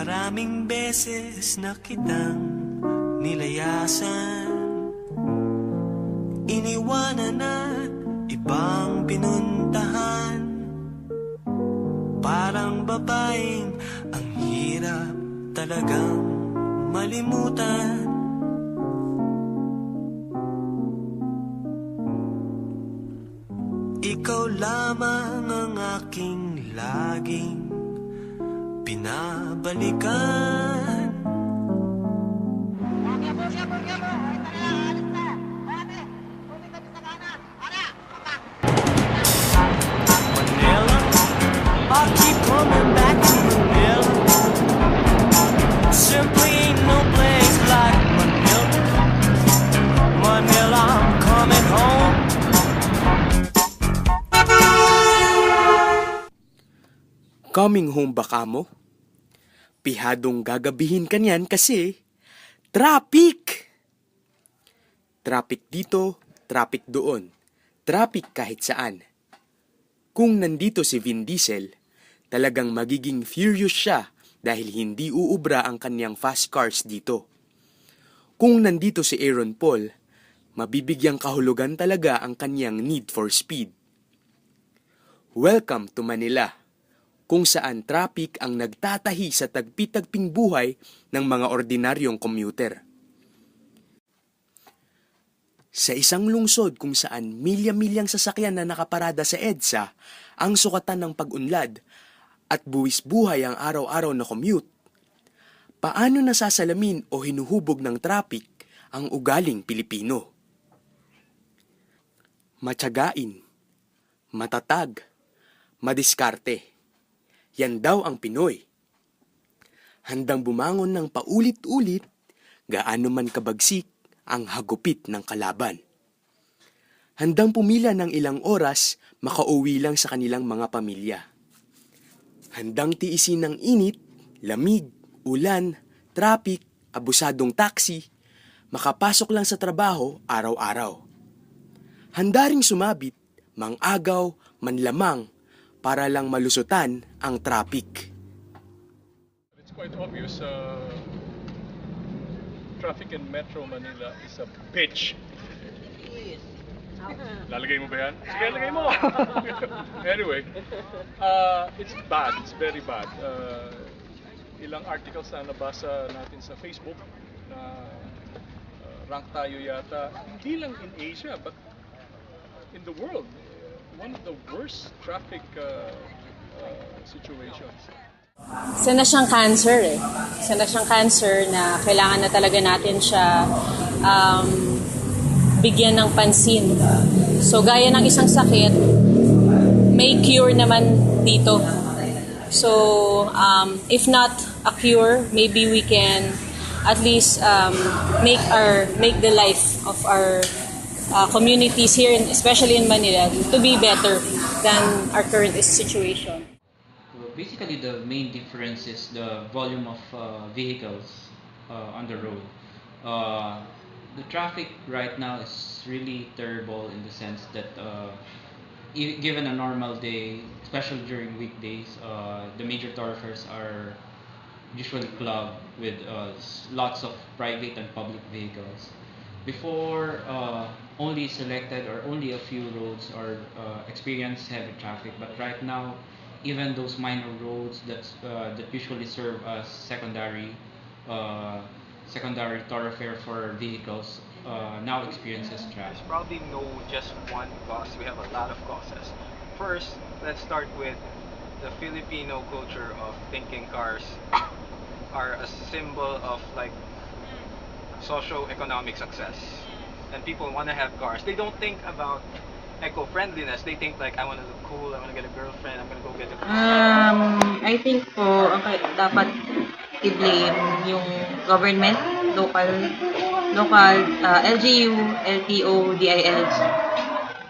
Maraming beses na kitang nilayasan, iniwanan at ibang pinuntahan. Parang babaeng ang hirap talagang malimutan. Ikaw lamang ang aking laging pinabalikan. Manila, I keep coming back to Manila. Simply ain't no place like Manila. Manila, I'm coming home. Coming home ba ka mo? Pihadong gagabihin ka niyan kasi traffic! Traffic dito, traffic doon. Traffic kahit saan. Kung nandito si Vin Diesel, talagang magiging furious siya dahil hindi uubra ang kanyang fast cars dito. Kung nandito si Aaron Paul, mabibigyang kahulugan talaga ang kanyang need for speed. Welcome to Manila, kung saan traffic ang nagtatahi sa tagpi-tagping buhay ng mga ordinaryong commuter. Sa isang lungsod kung saan milya-milyang sasakyan na nakaparada sa EDSA ang sukatan ng pag-unlad at buwis buhay ang araw-araw na commute, paano nasasalamin o hinuhubog ng traffic ang ugaling Pilipino? Matsagain, matatag, madiskarte. Yan daw ang Pinoy. Handang bumangon ng paulit-ulit, gaano man kabagsik ang hagupit ng kalaban. Handang pumila ng ilang oras, makauwi lang sa kanilang mga pamilya. Handang tiisin ng init, lamig, ulan, traffic, abusadong taxi, makapasok lang sa trabaho araw-araw. Handa ring sumabit, mangagaw, manlamang, para lang malusutan ang traffic. It's quite obvious, traffic in Metro Manila is a bitch. Lalagay mo ba yan? Sige, lagay mo! Anyway, it's bad. It's very bad. Ilang articles na nabasa natin sa Facebook na rank tayo yata, hindi lang in Asia, but in the world. One of the worst traffic situations. Isa na siyang cancer eh. Isa na siyang cancer na kailangan na talaga natin siya bigyan ng pansin. So gaya ng isang sakit, may cure naman dito. So if not a cure, maybe we can at least make the life of our communities here, especially in Manila, to be better than our current situation. Basically, the main difference is the volume of vehicles on the road. The traffic right now is really terrible in the sense that given a normal day, especially during weekdays, the major thoroughfares are usually clogged with lots of private and public vehicles. Before, only selected or only a few roads are experience heavy traffic, but right now, even those minor roads that usually serve as secondary thoroughfare for vehicles now experiences traffic. There's probably no just one cause. We have a lot of causes. First, let's start with the Filipino culture of thinking cars are a symbol of like socio-economic success, and people want to have cars. They don't think about eco-friendliness. They think like, I want to look cool, I want to get a girlfriend, I'm going to go get a car. I think po, dapat i-blame yung government, local, LGU, LTO, DILG.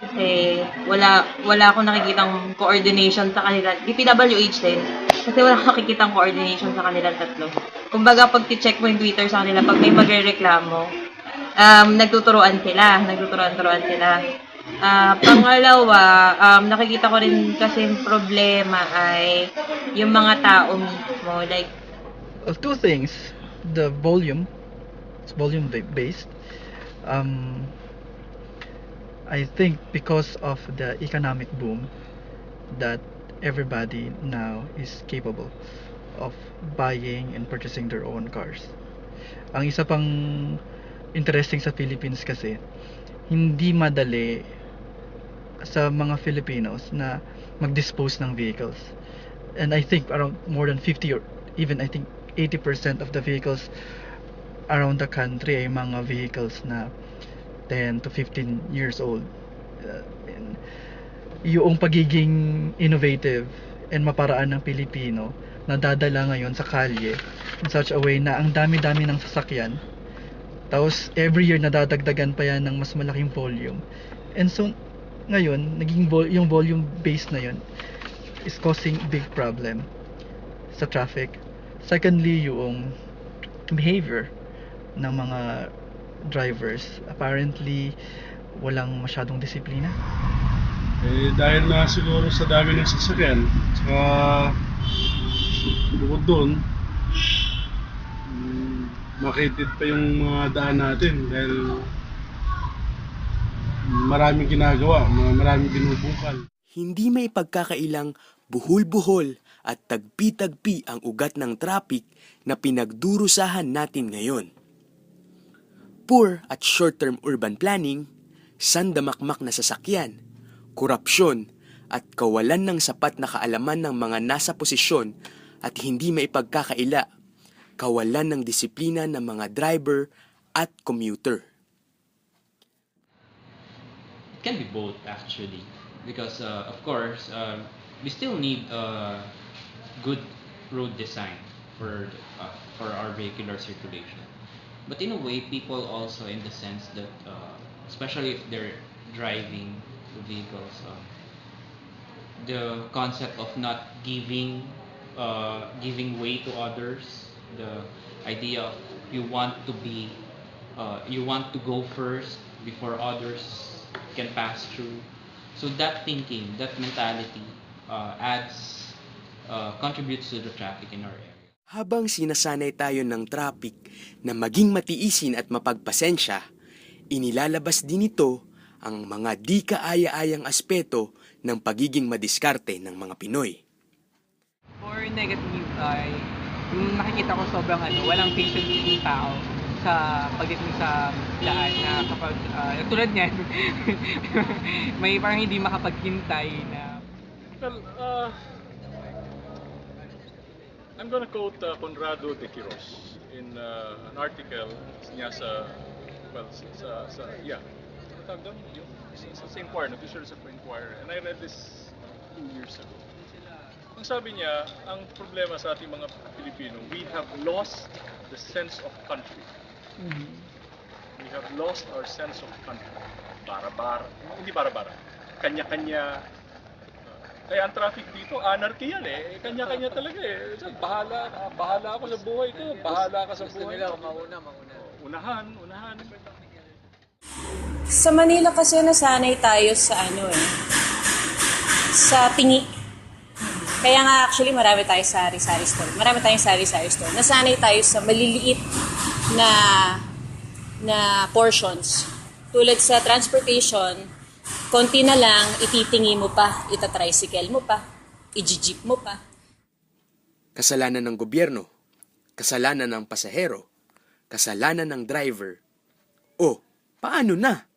Kasi wala akong nakikitang coordination sa kanila. DPWH din. Kasi wala akong nakikitang coordination sa kanilang tatlo. Kumbaga, pag ti-check mo yung Twitter sa kanila, pag may magre-reklamo, nagtuturuan sila. Pangalawa, nakikita ko rin kasi problema ay yung mga tao mismo. Like, Two things. The volume, it's volume based. Um, I think because of the economic boom that everybody now is capable of buying and purchasing their own cars. Ang isa pang interesting sa Philippines kasi, hindi madali sa mga Filipinos na mag-dispose ng vehicles. And I think around more than 50 or even I think 80% of the vehicles around the country ay mga vehicles na 10 to 15 years old. And yung pagiging innovative and maparaan ng Pilipino na dadala ngayon sa kalye in such a way na ang dami-dami ng sasakyan, tapos every year nadadagdagan pa yan ng mas malaking volume. And so ngayon yung volume base na yun is causing big problem sa traffic. Secondly, yung behavior ng mga drivers, apparently walang masyadong disiplina. Dahil na siguro sa dami ng sasakyan, saka bukod doon, makitid pa yung mga daan natin dahil maraming ginagawa, maraming binubungkal. Hindi may pagkakailang buhol-buhol at tagpi-tagpi ang ugat ng traffic na pinagdurusahan natin ngayon. Poor at short-term urban planning, sandamakmak na sasakyan, korupsyon at kawalan ng sapat na kaalaman ng mga nasa posisyon at hindi maipagkakaila, kawalan ng disiplina ng mga driver at commuter. It can be both actually, because of course we still need good road design for our vehicular circulation. But in a way, people also, in the sense that, especially if they're driving the vehicles, the concept of not giving way to others, the idea of you want to go first before others can pass through. So that thinking, that mentality, contributes to the traffic in our area. Habang sinasanay tayo ng traffic na maging matiisin at mapagpasensya, inilalabas din ito ang mga di kaaya-ayang aspeto ng pagiging madiskarte ng mga Pinoy. For negative, yung nakikita ko sobrang walang patience yung tao sa pagdating sa daan na kapag tulad niyan, may parang hindi makapaghintay na. Well, I'm gonna quote Conrado de Quiros in an article niya sa Inquirer, Officials of Inquirer, and I read this 2 years ago. Ang sabi niya, ang problema sa ating mga Pilipino, we have lost the sense of country. We have lost our sense of country. Hindi bara-bara. Kanya-kanya. Kaya ang traffic dito, anarchy yan eh. Kanya-kanya talaga eh. Bahala ako sa buhay ko. Bahala ka sa buhay ko. Mauna. Unahan. Sa Manila kasi nasanay tayo sa sa tingi. Kaya nga actually marami tayong sari-sari store. Nasanay tayo sa maliliit na portions. Tulad sa transportation, konti na lang, ititingi mo pa, itatricycle mo pa, i-jeep mo pa. Kasalanan ng gobyerno, kasalanan ng pasahero, kasalanan ng driver. O, paano na?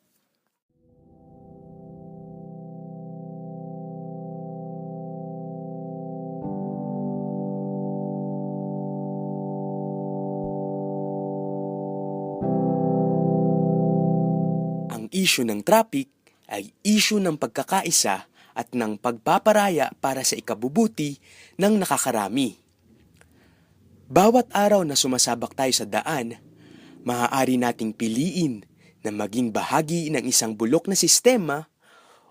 Ang issue ng traffic ay issue ng pagkakaisa at ng pagpaparaya para sa ikabubuti ng nakakarami. Bawat araw na sumasabak tayo sa daan, maaari nating piliin na maging bahagi ng isang bulok na sistema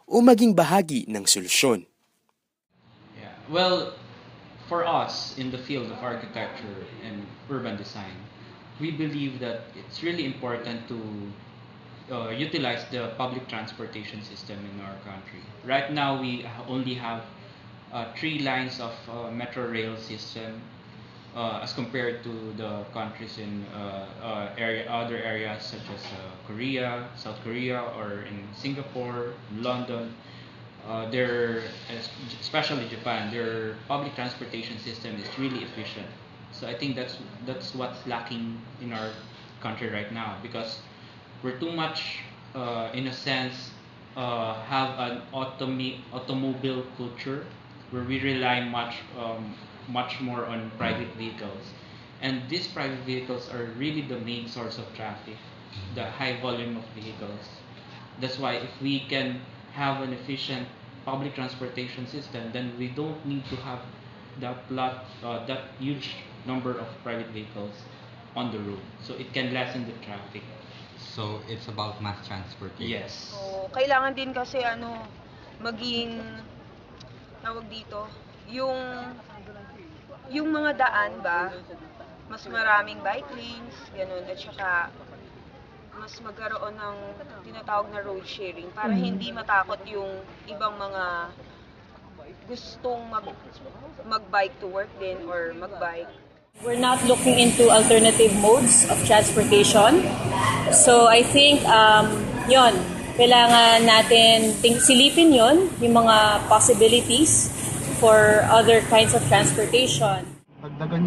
o maging bahagi ng solusyon. Yeah. Well, for us in the field of architecture and urban design, we believe that it's really important to utilize the public transportation system in our country. Right now, we only have 3 lines of metro rail system as compared to the countries in other areas such as Korea, South Korea, or in Singapore, London. Especially Japan, their public transportation system is really efficient. So I think that's what's lacking in our country right now, because we're too much, in a sense, have an automobile culture where we rely much more on private vehicles, and these private vehicles are really the main source of traffic, the high volume of vehicles. That's why if we can have an efficient public transportation system, then we don't need to have that huge number of private vehicles on the road. So it can lessen the traffic. So it's about mass transportation. Yes. So, kailangan din kasi maging tawag dito, yung mga daan ba, mas maraming bike lanes, ganun, at saka mas magkaroon ng tinatawag na road sharing para hindi matakot yung ibang mga gustong mag-bike to work din or mag-bike. We're not looking into alternative modes of transportation. So I think yon, kailangan natin silipin yon, yung mga possibilities for other kinds of transportation. Dagdagan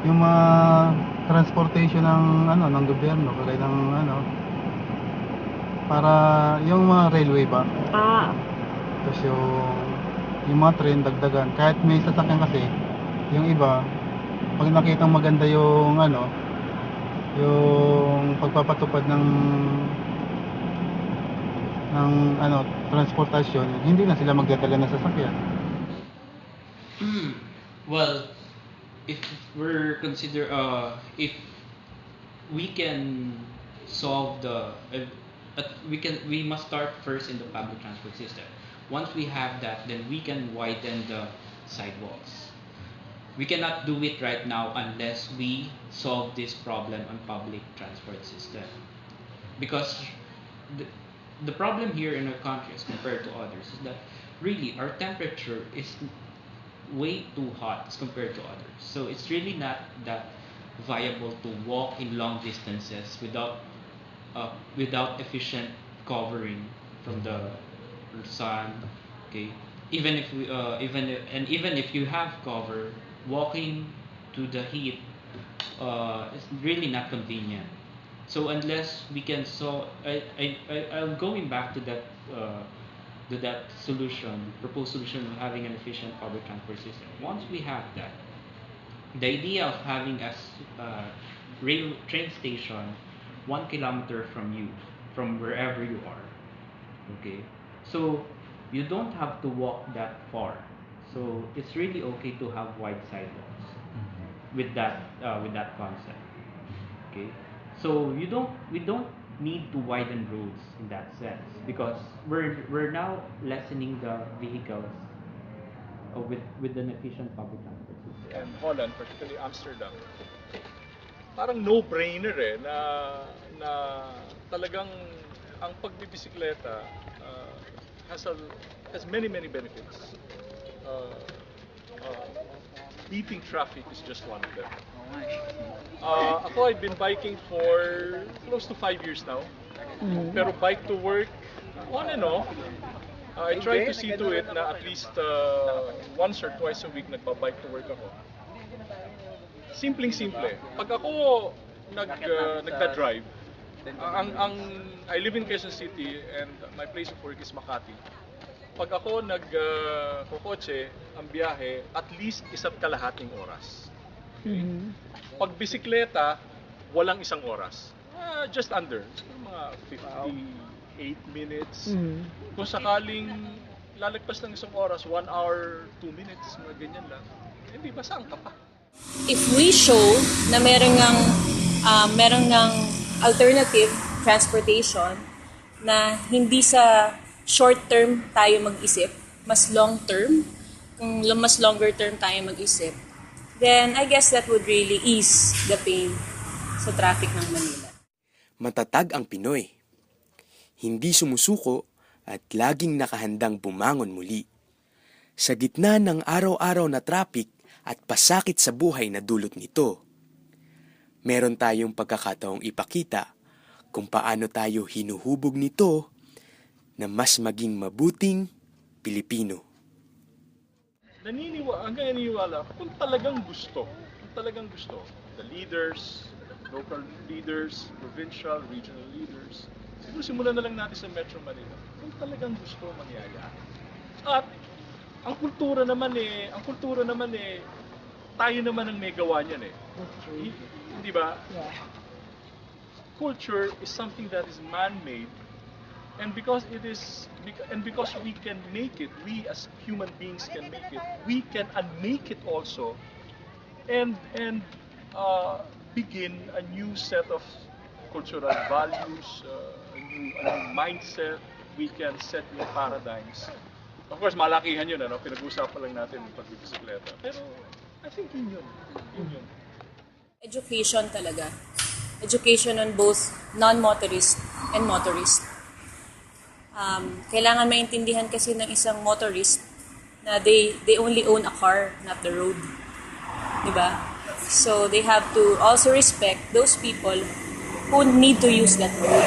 yung mga transportation ng gobyerno, kagaya ng para yung mga railway ba. Tapos yung mga train dagdagan, kahit may sasakyan kasi yung iba pag nakita maganda yung yung pagpapatupad ng transportasyon, hindi na sila magdadala ng sasakyan. Well, if we can solve we must start first in the public transport system. Once we have that, then we can widen the sidewalks. We cannot do it right now unless we solve this problem on public transport system. Because the problem here in our country as compared to others is that really our temperature is way too hot as compared to others. So it's really not that viable to walk in long distances without efficient covering from the sun. Okay, even if you have cover, walking to the heat is really not convenient. So unless we can I'm going back to that proposed solution of having an efficient public transport system. Once we have that, the idea of having a train station 1 kilometer from wherever you are, okay, so you don't have to walk that far. So it's really okay to have wide sidewalks with that concept. Okay, so we don't need to widen roads in that sense, because we're now lessening the vehicles with an efficient public transport system. And Holland, particularly Amsterdam, parang no-brainer na talagang ang pagbibisikleta has many benefits. Beating traffic is just one of them. Ako, I've been biking for close to 5 years now. Pero bike to work, on and off. I try to see to it na at least once or twice a week nagba-bike to work ako. Simpleng-simple. Pag ako nagda-drive, I live in Quezon City and my place of work is Makati. Pag ako nagkokotse, ang biyahe, at least isa't kalahating oras. Okay? Pag bisikleta, walang isang oras. Just under. Mga 58 minutes. Kung sakaling lalagpas ng isang oras, 1 hour, 2 minutes, mga ganyan lang. Hindi ba saan ka pa? If we show na meron ng alternative transportation na hindi sa short term tayo mag-isip, mas long term, kung mas longer term tayo mag-isip, then I guess that would really ease the pain sa traffic ng Manila. Matatag ang Pinoy. Hindi sumusuko at laging nakahandang bumangon muli. Sa gitna ng araw-araw na traffic at pasakit sa buhay na dulot nito, meron tayong pagkakataong ipakita kung paano tayo hinuhubog nito na mas maging mabuting Pilipino. Hanggang naniniwala kung talagang gusto, the leaders, local leaders, provincial, regional leaders, siguro simulan na lang natin sa Metro Manila. Kung talagang gusto mangyayari. At ang kultura naman tayo naman ang may gawa niyan eh. Hindi ba? Yeah. Culture is something that is man-made, and because we can make it, we as human beings can make it, we can unmake it also, and begin a new set of cultural values, a new mindset. We can set new paradigms. Of course, malakihan yun, pinag-uusapan lang natin yung pagbibisikleta. Pero, I think yun. Education talaga. Education on both non-motorist and motorist. Kailangan maintindihan kasi ng isang motorist na they only own a car, not the road. Diba? So, they have to also respect those people who need to use that road.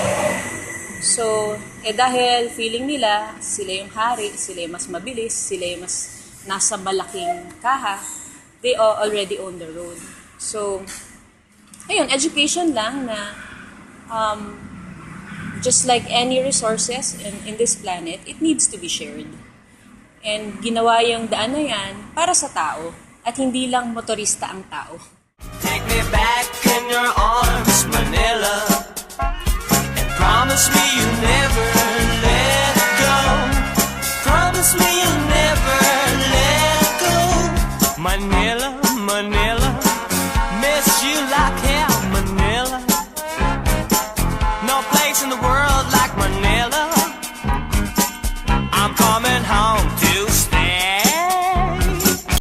So, dahil feeling nila, sila yung hari, sila yung mas mabilis, sila yung mas nasa malaking kaha, they already own the road. So, ayun, education lang na just like any resources in this planet, it needs to be shared. And ginawa yung daan na yan para sa tao at hindi lang motorista ang tao. Take me back in your arms, Manila. Promise me you'll never let go. Promise me you'll never let go. Manila, Manila, miss you like hell, Manila. No place in the world